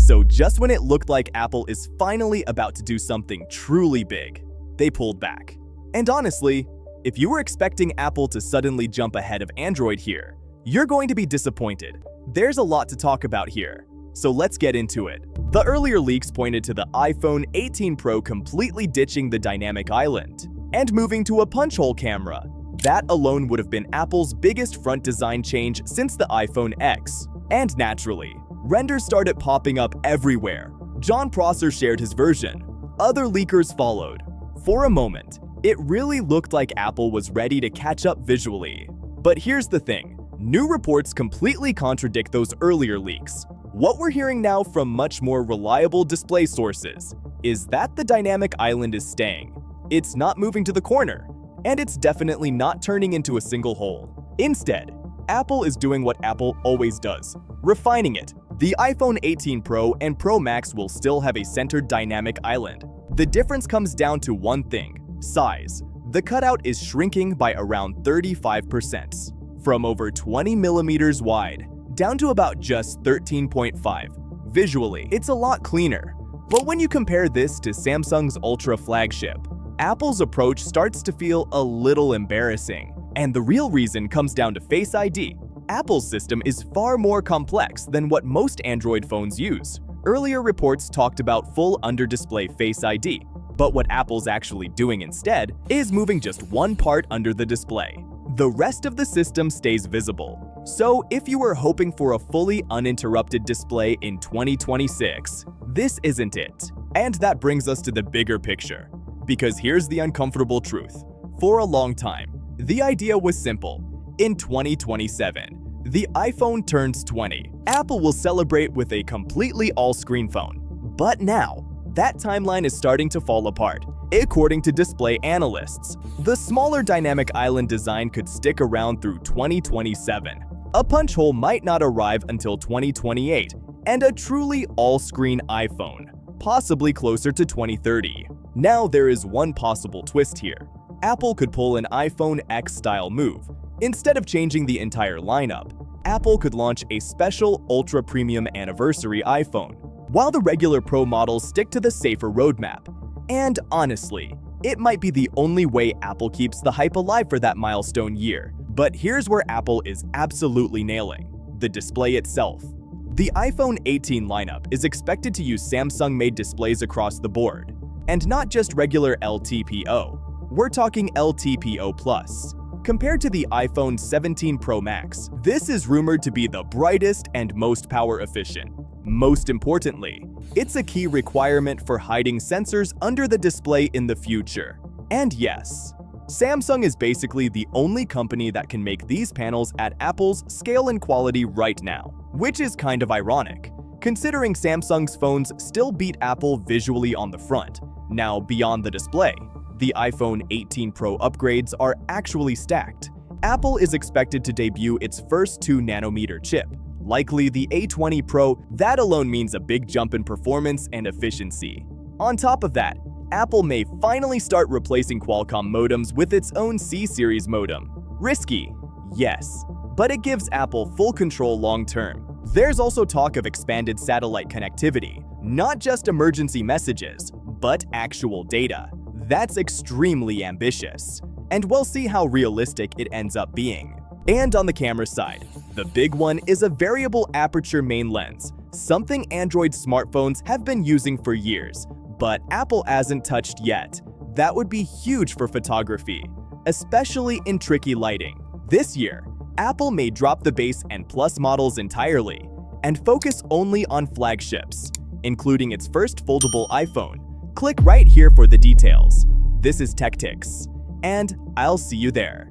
So just when it looked like Apple is finally about to do something truly big, they pulled back. And honestly, if you were expecting Apple to suddenly jump ahead of Android here, you're going to be disappointed. There's a lot to talk about here, so let's get into it. The earlier leaks pointed to the iPhone 18 Pro completely ditching the dynamic island and moving to a punch-hole camera. That alone would have been Apple's biggest front design change since the iPhone X. And naturally, renders started popping up everywhere. Jon Prosser shared his version. Other leakers followed. For a moment, it really looked like Apple was ready to catch up visually. But here's the thing. New reports completely contradict those earlier leaks. What we're hearing now from much more reliable display sources is that the dynamic island is staying. It's not moving to the corner, and it's definitely not turning into a single hole. Instead, Apple is doing what Apple always does, refining it. The iPhone 18 Pro and Pro Max will still have a centered dynamic island. The difference comes down to one thing: size. The cutout is shrinking by around 35%, from over 20 millimeters wide down to about just 13.5. Visually, it's a lot cleaner. But when you compare this to Samsung's Ultra flagship, Apple's approach starts to feel a little embarrassing. And the real reason comes down to Face ID. Apple's system is far more complex than what most Android phones use. Earlier reports talked about full under-display Face ID, but what Apple's actually doing instead is moving just one part under the display. The rest of the system stays visible. So if you were hoping for a fully uninterrupted display in 2026, this isn't it. And that brings us to the bigger picture. Because here's the uncomfortable truth. For a long time, the idea was simple. In 2027, the iPhone turns 20. Apple will celebrate with a completely all-screen phone. But now, that timeline is starting to fall apart. According to display analysts, the smaller dynamic island design could stick around through 2027. A punch hole might not arrive until 2028, and a truly all-screen iPhone, possibly closer to 2030. Now there is one possible twist here. Apple could pull an iPhone X-style move. Instead of changing the entire lineup, Apple could launch a special ultra-premium anniversary iPhone, while the regular Pro models stick to the safer roadmap. And honestly, it might be the only way Apple keeps the hype alive for that milestone year. But here's where Apple is absolutely nailing: the display itself. The iPhone 18 lineup is expected to use Samsung-made displays across the board. And not just regular LTPO, we're talking LTPO+. Compared to the iPhone 17 Pro Max, this is rumored to be the brightest and most power efficient. Most importantly, it's a key requirement for hiding sensors under the display in the future. And yes, Samsung is basically the only company that can make these panels at Apple's scale and quality right now, which is kind of ironic, considering Samsung's phones still beat Apple visually on the front. Now, beyond the display, the iPhone 18 Pro upgrades are actually stacked. Apple is expected to debut its first 2nm chip, likely the A20 Pro. That alone means a big jump in performance and efficiency. On top of that, Apple may finally start replacing Qualcomm modems with its own C-series modem. Risky, yes, but it gives Apple full control long-term. There's also talk of expanded satellite connectivity, not just emergency messages, but actual data. That's extremely ambitious, and we'll see how realistic it ends up being. And on the camera side, the big one is a variable aperture main lens, something Android smartphones have been using for years, but Apple hasn't touched yet. That would be huge for photography, especially in tricky lighting. This year, Apple may drop the base and Plus models entirely and focus only on flagships, including its first foldable iPhone. Click right here for the details. This is Techtics, and I'll see you there.